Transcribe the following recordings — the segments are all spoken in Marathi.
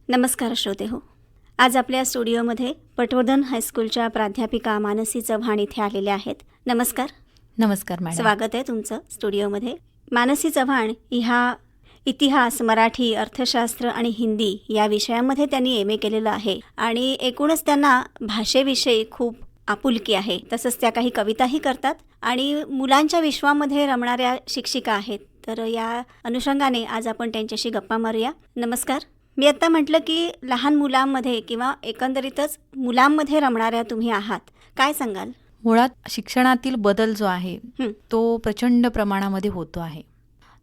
नमस्कार श्रोते हो. आज आपल्या स्टुडिओमध्ये पटवर्धन हायस्कूलच्या प्राध्यापिका मानसी चव्हाण इथे आलेल्या आहेत. नमस्कार. नमस्कार मॅडम. स्वागत आहे तुमचं स्टुडिओमध्ये. मानसी चव्हाण ह्या इतिहास, मराठी, अर्थशास्त्र आणि हिंदी या विषयांमध्ये त्यांनी MA केलेलं आहे आणि एकूणच त्यांना भाषेविषयी खूप आपुलकी आहे. तसंच त्या काही कविताही करतात आणि मुलांच्या विश्वामध्ये रमणाऱ्या शिक्षिका आहेत. तर या अनुषंगाने आज आपण त्यांच्याशी गप्पा मारूया. नमस्कार. मी आत्ता म्हटलं की लहान मुलांमध्ये किंवा एकंदरीतच मुलांमध्ये रमणाऱ्या तुम्ही आहात. काय सांगाल? मुळात शिक्षणातील बदल जो आहे तो प्रचंड प्रमाणामध्ये होतो आहे.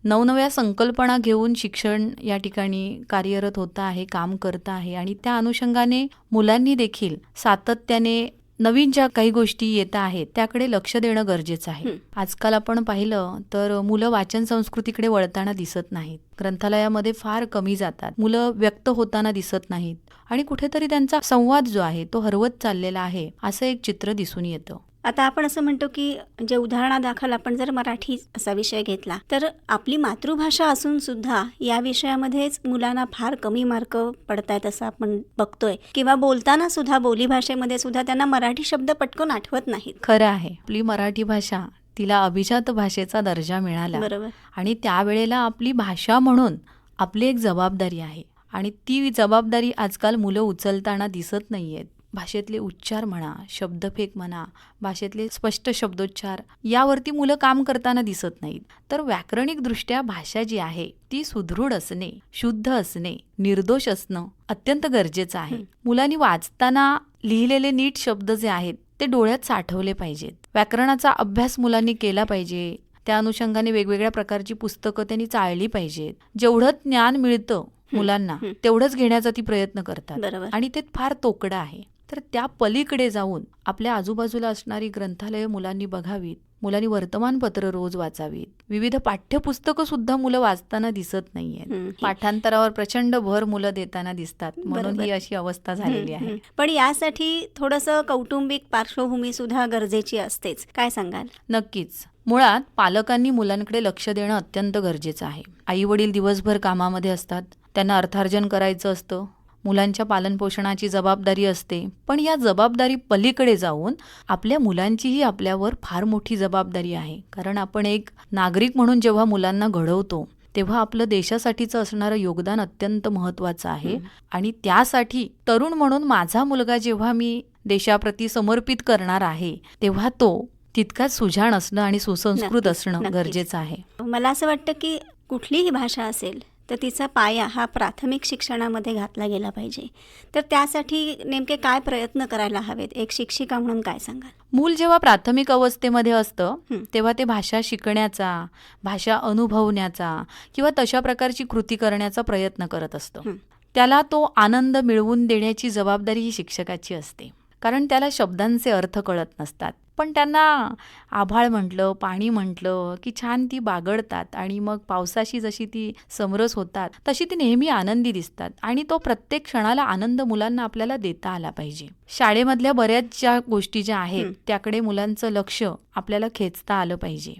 नवनव्या संकल्पना घेऊन शिक्षण या ठिकाणी कार्यरत होतं आहे, काम करतं आहे आणि त्या अनुषंगाने मुलांनी देखील सातत्याने नवीन ज्या काही गोष्टी येत आहेत त्याकडे लक्ष देणं गरजेचं आहे. आजकाल आपण पाहिलं तर मुलं वाचन संस्कृतीकडे वळताना दिसत नाहीत. ग्रंथालयामध्ये फार कमी जातात. मुलं व्यक्त होताना दिसत नाहीत आणि कुठेतरी त्यांचा संवाद जो आहे तो हरवत चाललेला आहे असं एक चित्र दिसून येतं. आता आपण असं म्हणतो की जे उदाहरणादाखल आपण जर मराठी असा विषय घेतला तर आपली मातृभाषा असून सुद्धा या विषयामध्येच मुलांना फार कमी मार्क पडतायत असं आपण बघतोय. किंवा बोलताना सुद्धा बोलीभाषेमध्ये सुद्धा त्यांना मराठी शब्द पटकन आठवत नाहीत. खरं आहे. आपली मराठी भाषा तिला अभिजात भाषेचा दर्जा मिळाला. बरोबर. आणि त्यावेळेला आपली भाषा म्हणून आपली एक जबाबदारी आहे आणि ती जबाबदारी आजकाल मुलं उचलताना दिसत नाहीयेत. भाषेतले उच्चार म्हणा, शब्दफेक म्हणा, भाषेतले स्पष्ट शब्दोच्चार यावरती मुलं काम करताना दिसत नाहीत. तर व्याकरणिकदृष्ट्या भाषा जी आहे ती सुदृढ असणे, शुद्ध असणे, निर्दोष असणं अत्यंत गरजेचं आहे. मुलांनी वाचताना लिहिलेले नीट शब्द जे आहेत ते डोळ्यात साठवले पाहिजेत. व्याकरणाचा अभ्यास मुलांनी केला पाहिजे. त्या अनुषंगाने वेगवेगळ्या प्रकारची पुस्तकं त्यांनी चाळली पाहिजेत. जेवढं ज्ञान मिळतं मुलांना तेवढंच घेण्याचा ती प्रयत्न करतात आणि ते फार तोकडं आहे. तर त्या पलीकडे जाऊन आपल्या आजूबाजूला असणारी ग्रंथालयं मुलांनी बघावीत. मुलांनी वर्तमानपत्र रोज वाचावीत. विविध पाठ्यपुस्तकं सुद्धा मुलं वाचताना दिसत नाहीयेत. पाठांतरावर प्रचंड भर मुलं देताना दिसतात. म्हणून ही अशी अवस्था झालेली आहे. पण यासाठी थोडंसं कौटुंबिक पार्श्वभूमी सुद्धा गरजेची असतेच. काय सांगाल? नक्कीच. मुळात पालकांनी मुलांकडे लक्ष देणं अत्यंत गरजेचं आहे. आई वडील दिवसभर कामामध्ये असतात. त्यांना अर्थार्जन करायचं असतं. मुलांच्या पालनपोषणाची जबाबदारी असते. पण या जबाबदारी पलीकडे जाऊन आपल्या मुलांचीही आपल्यावर फार मोठी जबाबदारी आहे. कारण आपण एक नागरिक म्हणून जेव्हा मुलांना घडवतो तेव्हा आपलं देशासाठीचं असणारं योगदान अत्यंत महत्त्वाचं आहे. आणि त्यासाठी तरुण म्हणून माझा मुलगा जेव्हा मी देशाप्रती समर्पित करणार आहे तेव्हा तो तितकाच सुजाण असणं आणि सुसंस्कृत असणं गरजेचं आहे. मला असं वाटतं की कुठलीही भाषा असेल तर तिचा पाया हा प्राथमिक शिक्षणामध्ये घातला गेला पाहिजे. तर त्यासाठी नेमके काय प्रयत्न करायला हवेत? एक शिक्षिका म्हणून काय सांगाल? मूल जेव्हा प्राथमिक अवस्थेमध्ये असतं तेव्हा ते भाषा शिकण्याचा, भाषा अनुभवण्याचा किंवा तशा प्रकारची कृती करण्याचा प्रयत्न करत असतं. त्याला तो आनंद मिळवून देण्याची जबाबदारी ही शिक्षकाची असते. कारण त्याला शब्दांचे अर्थ कळत नसतात. पण त्यांना आभाळ म्हटलं, पाणी म्हटलं की छान ती बागडतात आणि मग पावसाशी जशी ती समरस होतात तशी ती नेहमी आनंदी दिसतात. आणि तो प्रत्येक क्षणाला आनंद मुलांना आपल्याला देता आला पाहिजे. शाळेमधल्या बऱ्याच ज्या गोष्टी ज्या आहेत त्याकडे मुलांचं लक्ष आपल्याला खेचता आलं पाहिजे.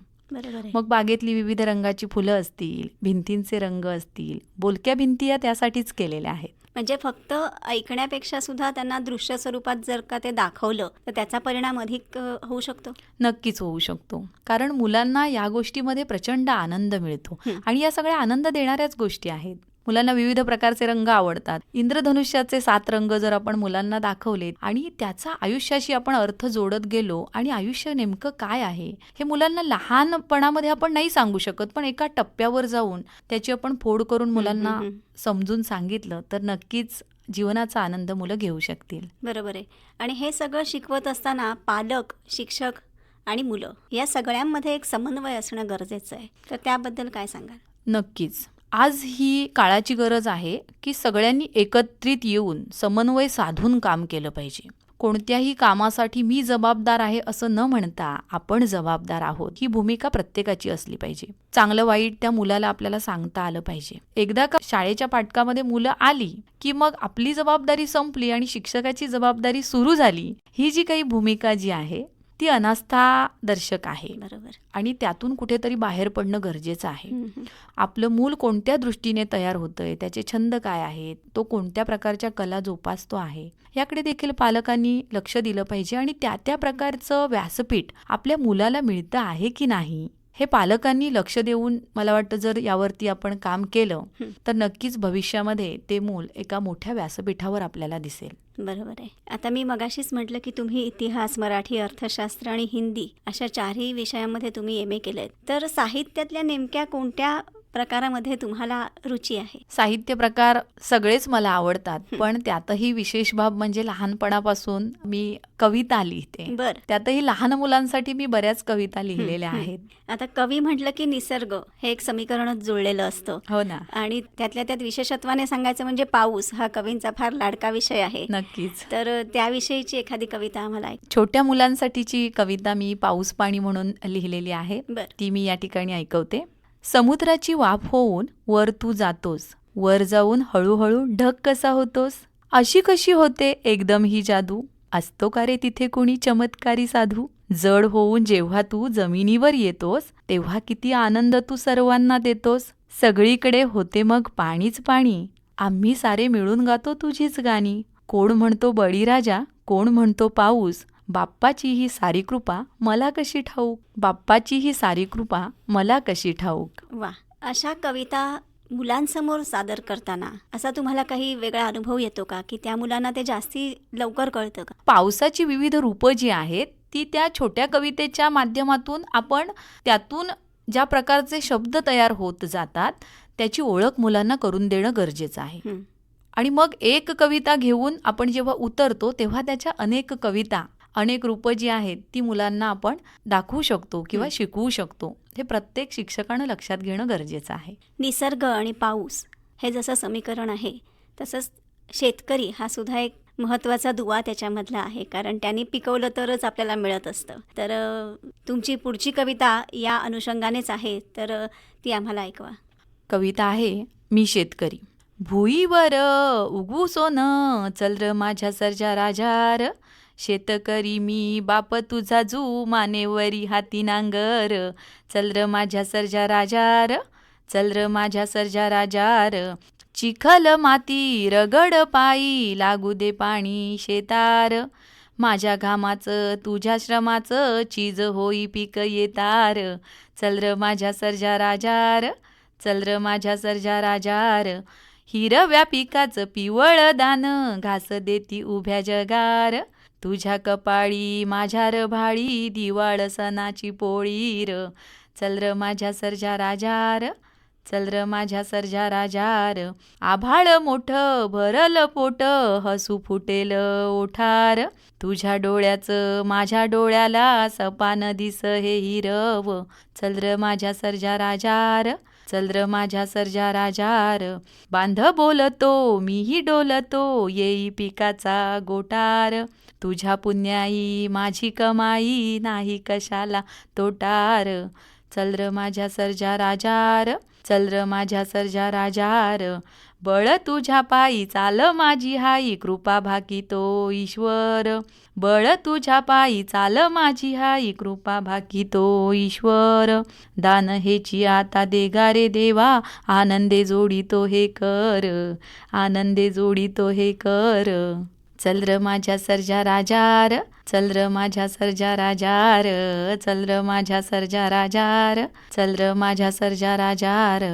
मग बागेतली विविध रंगाची फुलं असतील, भिंतींचे रंग असतील, बोलक्या भिंती या त्यासाठीच केलेल्या आहेत. म्हणजे फक्त ऐकण्यापेक्षा सुद्धा त्यांना दृश्य स्वरूपात जर का ते दाखवलं तर त्याचा परिणाम अधिक होऊ शकतो. नक्कीच होऊ शकतो. कारण मुलांना या गोष्टीमध्ये प्रचंड आनंद मिळतो आणि या सगळ्या आनंद देणाऱ्याच गोष्टी आहेत. मुलांना विविध प्रकारचे रंग आवडतात. इंद्रधनुष्याचे 7 रंग जर आपण मुलांना दाखवलेत आणि त्याचा आयुष्याशी आपण अर्थ जोडत गेलो आणि आयुष्य नेमकं काय आहे हे मुलांना लहानपणामध्ये आपण नाही सांगू शकत. पण एका टप्प्यावर जाऊन त्याची आपण फोड करून मुलांना समजून सांगितलं तर नक्कीच जीवनाचा आनंद मुलं घेऊ शकतील. बरोबर आहे. आणि हे सगळं शिकवत असताना पालक, शिक्षक आणि मुलं या सगळ्यांमध्ये एक समन्वय असणं गरजेचं आहे. तर त्याबद्दल काय सांगाल? नक्कीच. आज ही काळाची गरज आहे की सगळ्यांनी एकत्रित येऊन समन्वय साधून काम केलं पाहिजे. कोणत्याही कामासाठी मी जबाबदार आहे असं न म्हणता आपण जबाबदार आहोत ही भूमिका प्रत्येकाची असली पाहिजे. चांगलं वाईट त्या मुलाला आपल्याला सांगता आलं पाहिजे. एकदा का शाळेच्या पाठकामध्ये मुलं आली की मग आपली जबाबदारी संपली आणि शिक्षकाची जबाबदारी सुरू झाली. ही जी काही भूमिका जी आहे ती अनास्थादर्शक आहे बरोबर. आणि त्यातून कुठेतरी बाहेर पडणं गरजेचं आहे. हं. आपलं मूल कोणत्या दृष्टीने तयार होतंय, त्याचे छंद काय आहेत, तो कोणत्या प्रकारच्या कला जोपासतो आहे, याकडे देखील पालकांनी लक्ष दिलं पाहिजे आणि त्या प्रकारचं व्यासपीठ आपल्या मुलाला मिळतं आहे की नाही हे पालकांनी लक्ष देऊन, मला वाटतं जर यावरती आपण काम केलं तर नक्कीच भविष्यामध्ये ते मूल एका मोठ्या व्यासपीठावर आपल्याला दिसेल. बरोबर आहे. आता मी मगाशीच म्हटलं की तुम्ही इतिहास, मराठी, अर्थशास्त्र आणि हिंदी अशा 4ही विषयामध्ये तुम्ही MA केलेत. तर साहित्यातल्या नेमक्या कोणत्या प्रकारामध्ये तुम्हाला रुची आहे? साहित्य प्रकार सगळेच मला आवडतात, पण त्यातही विशेष बाब म्हणजे लहानपणापासून मी कविता लिहिते. बर. त्यातही लहान मुलांसाठी मी बऱ्याच कविता लिहिलेल्या आहेत. आता कवी म्हटलं की निसर्ग हे एक समीकरणच जुळलेलं असतं. हो ना, आणि त्यातल्या त्यात विशेषत्वाने सांगायचं म्हणजे पाऊस हा कवींचा फार लाडका विषय आहे. नक्कीच. तर त्याविषयीची एखादी कविता आम्हाला छोट्या मुलांसाठीची कविता मी पाऊस पाणी म्हणून लिहिलेली आहे. बर. ती मी या ठिकाणी ऐकवते. समुद्राची वाफ होऊन वर तू जातोस, वर जाऊन हळूहळू ढग कसा होतोस, अशी कशी होते एकदम ही जादू, असतो का रे तिथे कोणी चमत्कारी साधू, जड होऊन जेव्हा तू जमिनीवर येतोस, तेव्हा किती आनंद तू सर्वांना देतोस, सगळीकडे होते मग पाणीच पाणी, आम्ही सारे मिळून गातो तुझीच गाणी, कोण म्हणतो बळीराजा, कोण म्हणतो पाऊस, बाप्पाची ही सारी कृपा मला कशी ठाऊक, बाप्पाची ही सारी कृपा मला कशी ठाऊक. वा. अशा कविता मुलांसमोर सादर करताना असा तुम्हाला काही वेगळा अनुभव येतो का, की त्या मुलांना ते जास्ती लवकर कळतं का? पावसाची विविध रूपं जी आहेत ती त्या छोट्या कवितेच्या माध्यमातून आपण त्यातून ज्या प्रकारचे शब्द तयार होत जातात त्याची ओळख मुलांना करून देणं गरजेचं आहे. आणि मग एक कविता घेऊन आपण जेव्हा उतरतो तेव्हा त्याच्या अनेक कविता, अनेक रूपं जी आहेत ती मुलांना आपण दाखवू शकतो किंवा शिकवू शकतो. हे प्रत्येक शिक्षकानं लक्षात घेणं गरजेचं आहे. निसर्ग आणि पाऊस हे जसं समीकरण आहे तसंच शेतकरी हा सुद्धा एक महत्त्वाचा दुवा त्याच्यामधला आहे, कारण त्यांनी पिकवलं तरच आपल्याला मिळत असतं. तर तुमची पुढची कविता या अनुषंगानेच आहे, तर ती आम्हाला ऐकवा. कविता आहे मी शेतकरी. भुईवर उगू सोनं, चल र माझ्या सर्जा राजार, शेतकरी मी बाप तुझा जू, मानेवरी हाती नांगर, चल र माझ्या सर्जा राजार, चल र माझ्या सर्जा राजार, चिखल माती रगड पायी, लागू दे पाणी शेतार, माझ्या घामाचं तुझ्या श्रमाचं, चीज होई पीक येतार, चल र माझ्या सर्जा राजार, चल र माझ्या सर्जा राजार, हिरव्या पिकाचं पिवळ दान, घास देती उभ्या जगार, तुझ्या कपाळी माझ्या रभाळी, दिवाळ सणाची पोळी र, चल र माझ्या सर्जा राजार, चल र माझ्या सर्जा राजार, आभाळ मोठं भरल पोट, हसू फुटेल ओठार, तुझ्या डोळ्याचं माझ्या डोळ्याला, सपान दिस हे हिरव, चल र माझ्या सर्जा राजार, चल र माझ्या सर्जा राजार, बांध बोलतो मीही डोलतो, येई पिकाचा गोटार, तुझ्या पुण्याई माझी कमाई, नाही कशाला तोटार, चल र माझ्या सर्जा राजार, चल र माझ्या सर्जा राजार, बळ तुझ्या पायी चाल माझी हाई, कृपा भाकितो ईश्वर, बळ तुझ्या पायी चाल माझी हाई, कृपा भाकितो ईश्वर, दान हेची आता दे गारे देवा, आनंदे जोडितो हे कर, आनंदे जोडितो हे कर, चल र माझ्या सर्जा राजार, चल र माझ्या सर्जा राजार, चल र माझ्या सर्जा राजार, चल र माझ्या सर्जा राजार.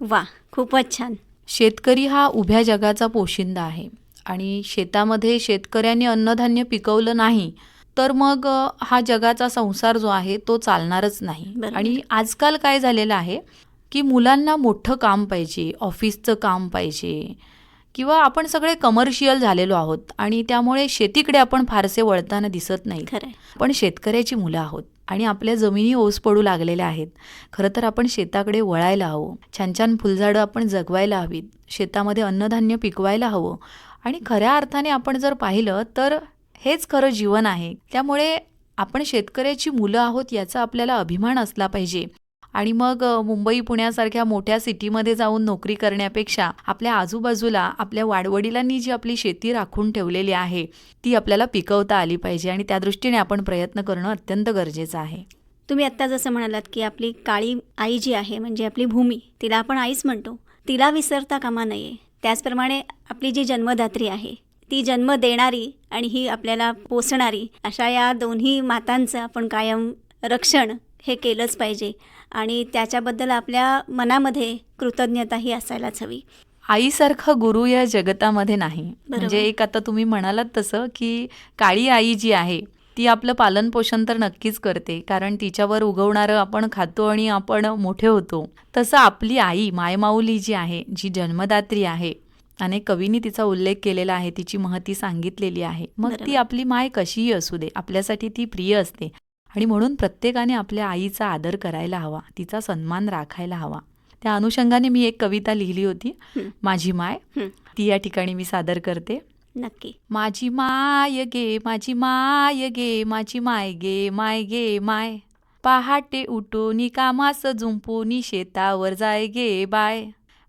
वा, खूपच छान. शेतकरी हा उभ्या जगाचा पोशिंदा आहे आणि शेतामध्ये शेतकऱ्यांनी अन्नधान्य पिकवलं नाही तर मग हा जगाचा संसार जो आहे तो चालणारच नाही. आणि आजकाल काय झालेलं आहे की मुलांना मोठं काम पाहिजे, ऑफिसचं काम पाहिजे, किंवा आपण सगळे कमर्शियल झालेलो आहोत आणि त्यामुळे शेतीकडे आपण फारसे वळताना दिसत नाही. पण शेतकऱ्याची मुलं आहोत आणि आपल्या जमिनी ओस पडू लागलेल्या आहेत. खरं तर आपण शेताकडे वळायला हवं, छान छान फुलझाडं आपण जगवायला हवीत, शेतामध्ये अन्नधान्य पिकवायला हवं. आणि खऱ्या अर्थाने आपण जर पाहिलं तर हेच खरं जीवन आहे. त्यामुळे आपण शेतकऱ्याची मुलं आहोत याचा आपल्याला अभिमान असला पाहिजे आणि मग मुंबई पुण्यासारख्या मोठ्या सिटीमध्ये जाऊन नोकरी करण्यापेक्षा आपल्या आजूबाजूला आपल्या वाडवडिलांनी जी आपली शेती राखून ठेवलेली आहे ती आपल्याला पिकवता आली पाहिजे आणि त्या दृष्टीने आपण प्रयत्न करणं अत्यंत गरजेचं आहे. तुम्ही आत्ता जसं म्हणालात की आपली काळी आई जी आहे म्हणजे आपली भूमी, तिला आपण आईच म्हणतो, तिला विसरता कामा नये. त्याचप्रमाणे आपली जी जन्मदात्री आहे, ती जन्म देणारी आणि ही आपल्याला पोसणारी, अशा या दोन्ही मातांचं आपण कायम रक्षण हे केलंच पाहिजे आणि त्याच्याबद्दल आपल्या मनामध्ये कृतज्ञताही असायलाच हवी. आईसारखा गुरु या जगतामध्ये नाही. म्हणजे एक आता तुम्ही म्हणालात तसं की काळी आई जी आहे ती आपलं पालनपोषण तर नक्कीच करते, कारण तिच्यावर उगवणारं आपण खातो आणि आपण मोठे होतो. तसं आपली आई मायमाऊली जी आहे, जी जन्मदात्री आहे, अनेक कवींनी तिचा उल्लेख केलेला आहे, तिची महती सांगितलेली आहे. मग ती आपली माय कशीही असू दे, आपल्यासाठी ती प्रिय असते आणि म्हणून प्रत्येकाने आपल्या आईचा आदर करायला हवा, तिचा सन्मान राखायला हवा. त्या अनुषंगाने मी एक कविता लिहिली होती, माझी माय, ती या ठिकाणी मी सादर करते. नक्की. माझी माय गे, माझी माय गे, माझी माय गे, माय गे माय, पहाटे उठूनी कामास जुंपूनी शेतावर जाय गे बाय,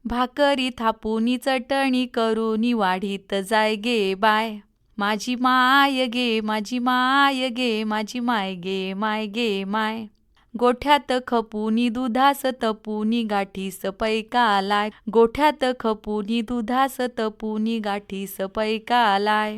भाकरी थापूनी चटणी करूनी वाढीत जाय गे बाय, माझी माय गे, माझी माय गे, माझी माय गे, माय गे माय, गोठ्यात खपूनी दुधास तपूनी गाठीस पैकालाय, गोठ्यात खपूनी दुधास तपूनी गाठीस पैकालाय,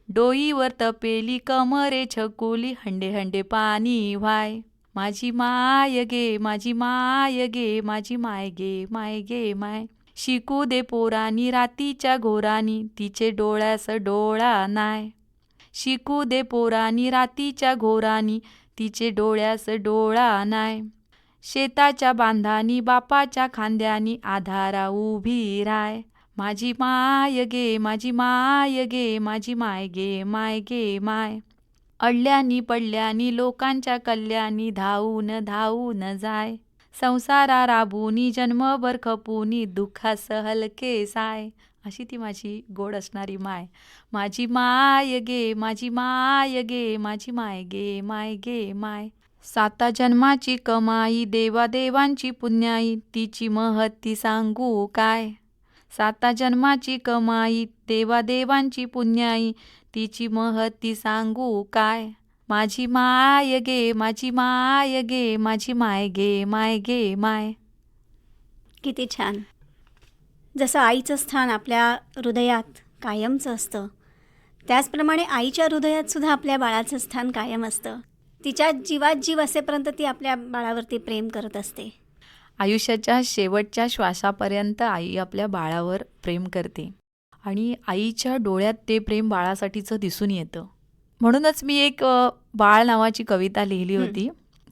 डोईवर तपेली कमरे छकुली हंडे हंडे पाणी व्हाय, माझी माय गे, माझी माय गे, माझी माय गे, माय गे माय, शिकू दे पोरानी रातीच्या घोरानी तिचे डोळ्यास डोळा नाय, शिकू दे पोरानी रातीच्या घोरानी तिचे डोळ्यास डोळा नाय, शेताच्या बांधानी बापाच्या खांद्यानी आधारा उभी राय, माझी माय गे, माझी माय गे, माझी माय गे, माय गे माय, अडल्यानी पडल्यानी लोकांच्या कल्याणी धावून धावून जाय, संसारा राबूनी जन्मभर खपूनी दुःखास हलके साय, अशी ती माझी गोड असणारी माय. माझी माय गे, माझी माय गे, माझी माय गे, माय गे माय, साता जन्माची कमाई देवादेवांची पुण्याई तिची महती सांगू काय, साता जन्माची कमाई देवादेवांची पुण्याई तिची महती सांगू काय, माझी माय गे, माझी माय गे, माझी माय गे, माय गे माय. किती छान. जसं आईचं स्थान आपल्या हृदयात कायमचं असतं, त्याचप्रमाणे आईच्या हृदयात सुद्धा आपल्या बाळाचं स्थान कायम असतं. तिच्या जीवात जीव असेपर्यंत ती आपल्या बाळावरती प्रेम करत असते. आयुष्याच्या शेवटच्या श्वासापर्यंत आई आपल्या बाळावर प्रेम करते आणि आईच्या डोळ्यात ते प्रेम बाळासाठीचं दिसून येतं. म्हणूनच मी एक बाळ नावाची कविता लिहिली होती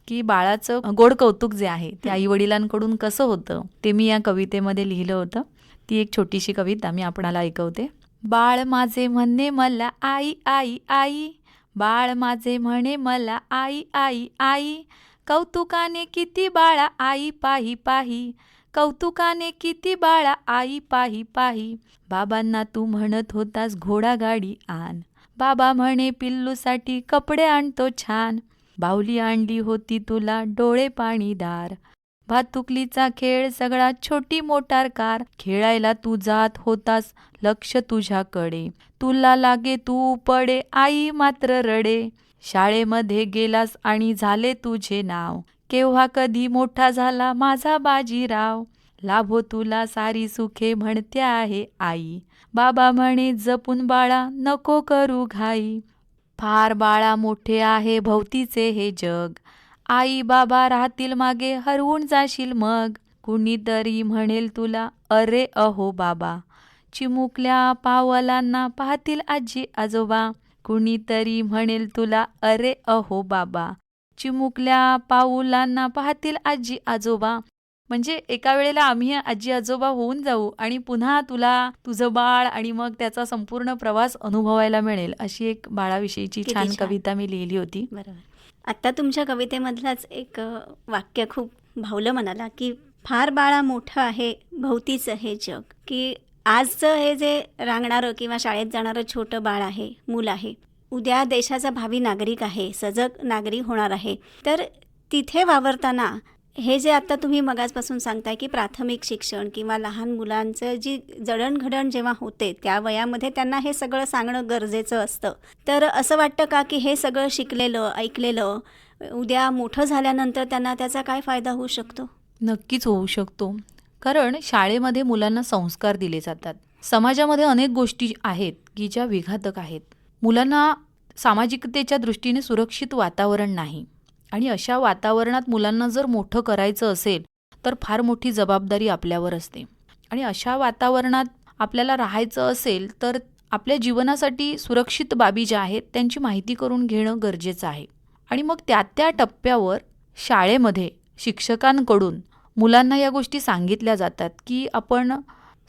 की बाळाचं गोड कौतुक जे आहे ते आईवडिलांकडून कसं होतं ते मी या कवितेमध्ये लिहिलं होतं. ती एक छोटीशी कविता मी आपणाला ऐकवते. बाळ माझे म्हणे मला आई आई आई, बाळ माझे म्हणे मला आई आई आई, कौतुकाने किती बाळा आई पाही पाही, कौतुकाने किती बाळा आई पाही पाही, बाबांना तू म्हणत होतास घोडागाडी आण, बाबा म्हणे पिल्लूसाठी कपडे आणतो छान, बाहुली आणली होती तुला डोळे पाणीदार, भातुकलीचा खेळ सगळा छोटी मोटार कार, खेळायला तू जात होतास लक्ष तुझ्याकडे, तुला लागे तू पडे आई मात्र रडे, शाळेमध्ये गेलास आणि झाले तुझे नाव, केव्हा कधी मोठा झाला माझा बाजीराव, लाभो तुला सारी सुखे म्हणते आहे आई, बाबा म्हणे जपून बाळा नको करू घाई, फार बाळा मोठे आहे भोवतीचे हे जग, आई बाबा राहतील मागे हरवून जाशील मग, कुणीतरी म्हणेल तुला अरे अहो बाबा, चिमुकल्या पावलांना पाहतील आजी आजोबा, कुणीतरी म्हणेल तुला अरे अहो बाबा, चिमुकल्या पाऊलांना पाहतील आजी आजोबा. म्हणजे एका वेळेला आम्ही आजी आजोबा होऊन जाऊ आणि पुन्हा तुला तुझं बाळ आणि मग त्याचा संपूर्ण प्रवास अनुभवायला मिळेल, अशी एक बाळाविषयीची छान कविता मी लिहिली होती. बरोबर. आत्ता तुमच्या कवितेमधलंच एक वाक्य खूप भावलं मनाला की फार बाळा मोठं आहे भोवतीचं हे जग, की आजचं हे जे रांगणारं किंवा शाळेत जाणारं छोटं बाळ आहे, मूल आहे, उद्या देशाचा भावी नागरिक आहे, सजग नागरिक होणार आहे. तर तिथे वावरताना हे जे आता तुम्ही मगाचपासून सांगताय की प्राथमिक शिक्षण किंवा लहान मुलांचं जी जडणघडण जेव्हा होते त्या वयामध्ये त्यांना हे सगळं सांगणं गरजेचं असतं, तर असं वाटतं का की हे सगळं शिकलेलं ऐकलेलं उद्या मोठं झाल्यानंतर त्यांना त्याचा काय फायदा होऊ शकतो? नक्कीच होऊ शकतो. कारण शाळेमध्ये मुलांना संस्कार दिले जातात. समाजामध्ये अनेक गोष्टी आहेत की ज्या विघातक आहेत. मुलांना सामाजिकतेच्या दृष्टीने सुरक्षित वातावरण नाही आणि अशा वातावरणात मुलांना जर मोठं करायचं असेल तर फार मोठी जबाबदारी आपल्यावर असते. आणि अशा वातावरणात आपल्याला राहायचं असेल तर आपल्या जीवनासाठी सुरक्षित बाबी ज्या आहेत त्यांची माहिती करून घेणं गरजेचं आहे. आणि मग त्या टप्प्यावर शाळेमध्ये शिक्षकांकडून मुलांना या गोष्टी सांगितल्या जातात की आपण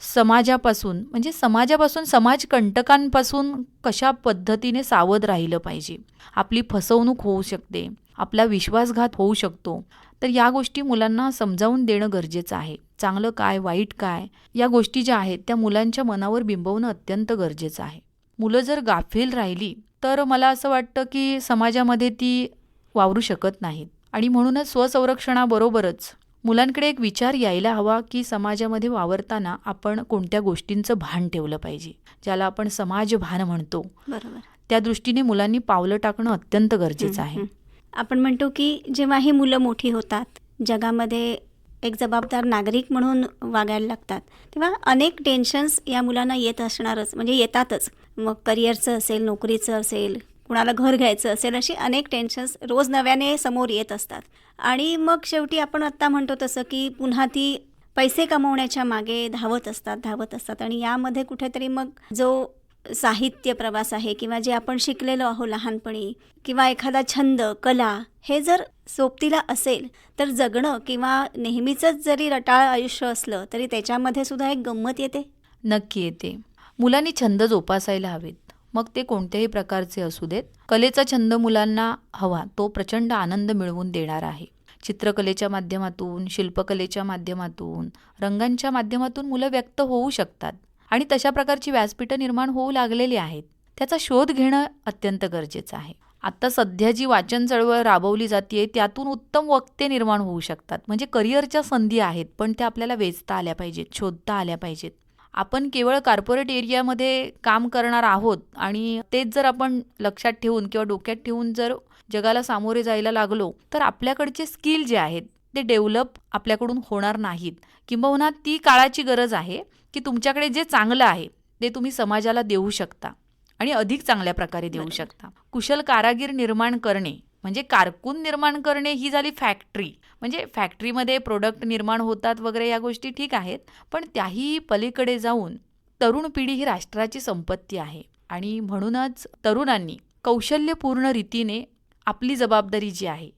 समाजापासून समाजकंटकांपासून कशा पद्धतीने सावध राहिलं पाहिजे. आपली फसवणूक होऊ शकते, आपला विश्वासघात होऊ शकतो. तर या गोष्टी मुलांना समजावून देणं गरजेचं आहे. चांगलं काय, वाईट काय, या गोष्टी ज्या आहेत त्या मुलांच्या मनावर बिंबवणं अत्यंत गरजेचं आहे. मुलं जर गाफील राहिली तर मला असं वाटतं की समाजामध्ये ती वावरू शकत नाहीत. आणि म्हणूनच स्वसंरक्षणाबरोबरच मुलांकडे एक विचार यायला हवा की समाजामध्ये वावरताना आपण कोणत्या गोष्टींचं भान ठेवलं पाहिजे, ज्याला आपण समाजभान म्हणतो. बरोबर. त्या दृष्टीने मुलांनी पावलं टाकणं अत्यंत गरजेचं आहे. आपण म्हणतो की जेव्हा ही मुलं मोठी होतात, जगामध्ये एक जबाबदार नागरिक म्हणून वागायला लागतात, तेव्हा अनेक टेन्शन्स या मुलांना येत असणारच, म्हणजे येतातच. मग करिअरचं असेल, नोकरीचं असेल, कुणाला घर घ्यायचं असेल, अशी अनेक टेन्शन्स रोज नव्याने समोर येत असतात. आणि मग शेवटी आपण आत्ता म्हणतो तसं की पुन्हा ती पैसे कमवण्याच्या मागे धावत असतात. आणि यामध्ये कुठेतरी मग जो साहित्य प्रवास आहे किंवा जे आपण शिकलेलो आहो लहानपणी किंवा एखादा छंद, कला, हे जर सोबतीला असेल तर जगणं किंवा नेहमीचंच जरी रटाळ आयुष्य असलं तरी त्याच्यामध्ये सुद्धा एक गंमत येते. नक्की येते. मुलांनी छंद जोपासायला हवेत, मग ते कोणत्याही प्रकारचे असू देत. कलेचा छंद मुलांना हवा तो प्रचंड आनंद मिळवून देणार आहे. चित्रकलेच्या माध्यमातून, शिल्पकलेच्या माध्यमातून, रंगांच्या माध्यमातून मुलं व्यक्त होऊ शकतात आणि तशा प्रकारची व्यासपीठं निर्माण होऊ लागलेली आहेत. त्याचा शोध घेणं अत्यंत गरजेचं आहे. आत्ता सध्या जी वाचन चळवळ राबवली जाते त्यातून उत्तम वक्ते निर्माण होऊ शकतात. म्हणजे करिअरच्या संधी आहेत, पण त्या आपल्याला वेचता आल्या पाहिजेत, शोधता आल्या पाहिजेत. आपण केवळ कॉर्पोरेट एरियामध्ये काम करणार आहोत आणि तेच जर आपण लक्षात ठेवून किंवा डोक्यात ठेवून जर जगाला सामोरे जायला लागलो तर आपल्याकडचे स्किल जे आहेत ते डेव्हलप आपल्याकडून होणार नाहीत. किंबहुना ती काळाची गरज आहे की तुमच्याकडे जे चांगलं आहे ते तुम्ही समाजाला देऊ शकता आणि अधिक चांगल्या प्रकारे देऊ शकता. कुशल कारागीर निर्माण करणे म्हणजे कारकून निर्माण करणे ही झाली फॅक्टरी. म्हणजे फॅक्टरीमध्ये प्रोडक्ट निर्माण होतात वगैरे या गोष्टी ठीक आहेत, पण त्याही पलीकडे जाऊन तरुण पिढी ही राष्ट्राची संपत्ती आहे आणि म्हणूनच तरुणांनी कौशल्यपूर्ण रीतीने आपली जबाबदारी जी आहे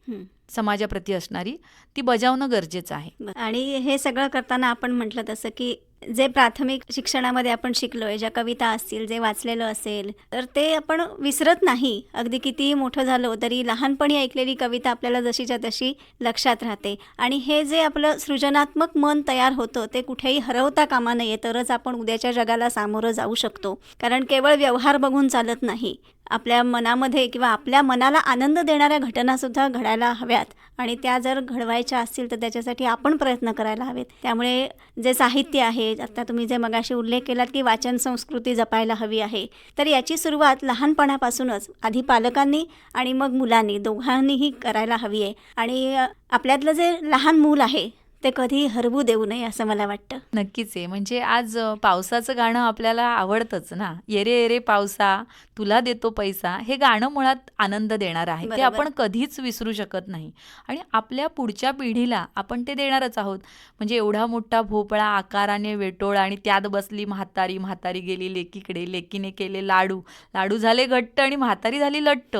समाजाप्रती असणारी ती बजावणं गरजेचं आहे. आणि हे सगळं करताना आपण म्हटलं तसं की जे प्राथमिक शिक्षणामध्ये आपण शिकलोय, ज्या कविता असतील, जे वाचलेलं असेल, तर ते आपण विसरत नाही. अगदी कितीही मोठं झालो तरी लहानपणी ऐकलेली कविता आपल्याला जशीच्या तशी लक्षात राहते. आणि हे जे आपलं सृजनात्मक मन तयार होतं ते कुठेही हरवता कामा नये, तरच आपण उद्याच्या जगाला सामोरं जाऊ शकतो. कारण केवळ व्यवहार बघून चालत नाही. आपल्या मनामध्ये किंवा आपल्या मनाला आनंद देणाऱ्या घटनासुद्धा घडायला हव्यात आणि त्या जर घडवायच्या असतील तर त्याच्यासाठी आपण प्रयत्न करायला हवेत. त्यामुळे जे साहित्य आहे, आता तुम्ही जे मगाशी उल्लेख केलात की वाचन संस्कृती जपायला हवी आहे, तर याची सुरुवात लहानपणापासूनच आधी पालकांनी आणि मग मुलांनी दोघांनीही करायला हवी आहे. आणि आपल्यातलं जे लहान मूल आहे ते कधी हरवू देऊ नये असं मला वाटतं. नक्कीच आहे. म्हणजे आज पावसाचं गाणं आपल्याला आवडतंच ना. येरे येरे पावसा तुला देतो पैसा, हे गाणं मुळात आनंद देणार आहे. ते बरोबर. आपण कधीच विसरू शकत नाही आणि आपल्या पुढच्या पिढीला आपण ते देणारच आहोत. म्हणजे एवढा मोठा भोपळा आकाराने वेटोळा आणि त्यात बसली म्हातारी, म्हातारी गेली लेकीकडे, लेकीने केले लाडू, लाडू झाले घट्ट आणि म्हातारी झाली लट्ट.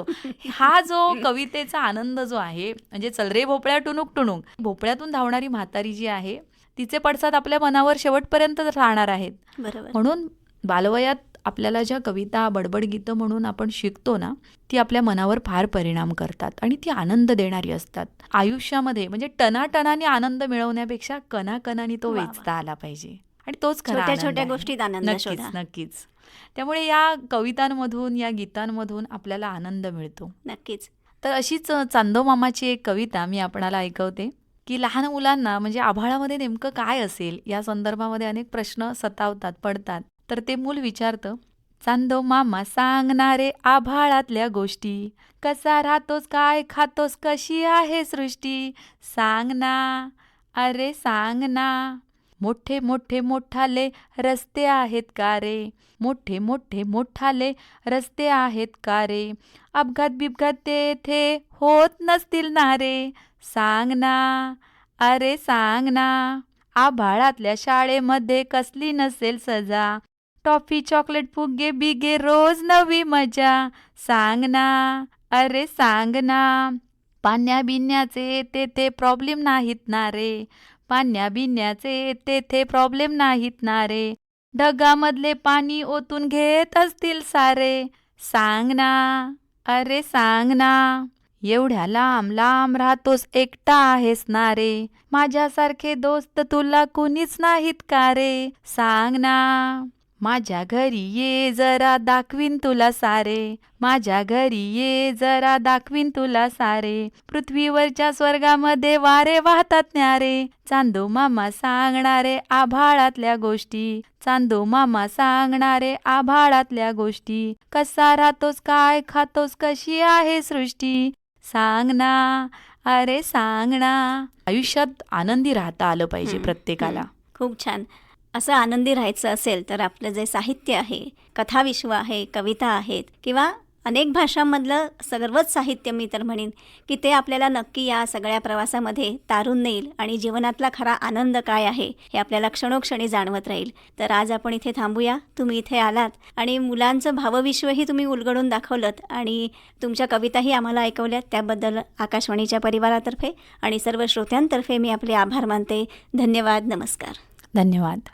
हा जो कवितेचा आनंद जो आहे, म्हणजे चल रे भोपळ्या टुणूक टुणूक, भोपळ्यातून धावणारी म्हातारी जी आहे तिचे पडसाद आपल्या मनावर शेवटपर्यंत राहणार आहेत. बरोबर. म्हणून बालवयात आपल्याला ज्या कविता, बडबड गीतं म्हणून आपण शिकतो ना, ती आपल्या मनावर फार परिणाम करतात आणि ती आनंद देणारी असतात. आयुष्यामध्ये म्हणजे टनाटनाने आनंद मिळवण्यापेक्षा कणाकणाने तो वा वा. वेचता आला पाहिजे आणि तोच खरा छोट्या आनंद छोट्या आहे. गोष्टीत आनंद नक्कीच शोधा. नक्कीच. त्यामुळे या कवितांमधून, या गीतांमधून आपल्याला आनंद मिळतो. नक्कीच. तर अशीच चांदोमामाची एक कविता मी आपणाला ऐकवते. की लहान मुलांना म्हणजे आभाळामध्ये नेमकं काय असेल या संदर्भामध्ये अनेक प्रश्न सतावतात, पडतात. तर ते मूल विचारतं, चांदो मामा सांगणारे आभाळातल्या गोष्टी, कसा राहतोस, काय खातोस, कशी आहे सृष्टी, सांग ना, अरे सांग ना. मोठे मोठे मोठाले रस्ते आहेत का रे, मोठे मोठे मोठाले रस्ते आहेत का रे, अपघात बिपघात तेथे होत नसतील ना रे, सांग ना, अरे सांग ना. आभाळातल्या शाळेमध्ये कसली नसेल सजा, टॉफी चॉकलेट फुगे बिगे रोज नवी मजा, सांग ना, अरे सांग ना. पाण्या बिन्याचे तेथे प्रॉब्लेम नाहीत ना रे, पाण्या बिन्याचे तेथे प्रॉब्लेम नाहीत ना रे, ढगामधले पाणी ओतून घेत असतील सारे, सांग ना, अरे सांग ना. एवढ्या लांब लांब राहतोस, एकटा आहेस ना रे, माझ्यासारखे दोस्त तुला कुणीच नाहीत का रे, सांग ना. माझ्या घरी ये जरा दाखवीन तुला सारे, माझ्या घरी ये जरा दाखवीन तुला सारे, पृथ्वीवरच्या स्वर्गामध्ये वारे वाहतात न्यारे, चांदो मामा सांगणारे आभाळातल्या गोष्टी, चांदो मामा सांगणारे आभाळातल्या गोष्टी, कसा राहतोस, काय खातोस, कशी आहे सृष्टी, सांग ना, अरे सांग ना. आयुष्यात आनंदी राहता आलं पाहिजे प्रत्येकाला. खूप छान. असं आनंदी राहायचं असेल तर आपलं जे साहित्य आहे, कथाविश्व आहे, कविता आहेत किंवा अनेक भाषांमधलं सर्वच साहित्य मी तर म्हणेन की ते आपल्याला नक्की या सगळ्या प्रवासामध्ये तारून नेईल आणि जीवनातला खरा आनंद काय आहे हे आपल्याला क्षणोक्षणी जाणवत राहील. तर आज आपण इथे थांबूया. तुम्ही इथे आलात आणि मुलांचं भावविश्वही तुम्ही उलगडून दाखवलं आणि तुमच्या कविताही आम्हाला ऐकवल्यात. त्याबद्दल आकाशवाणीच्या परिवारातर्फे आणि सर्व श्रोत्यांतर्फे मी आपले आभार मानते. धन्यवाद. नमस्कार. धन्यवाद.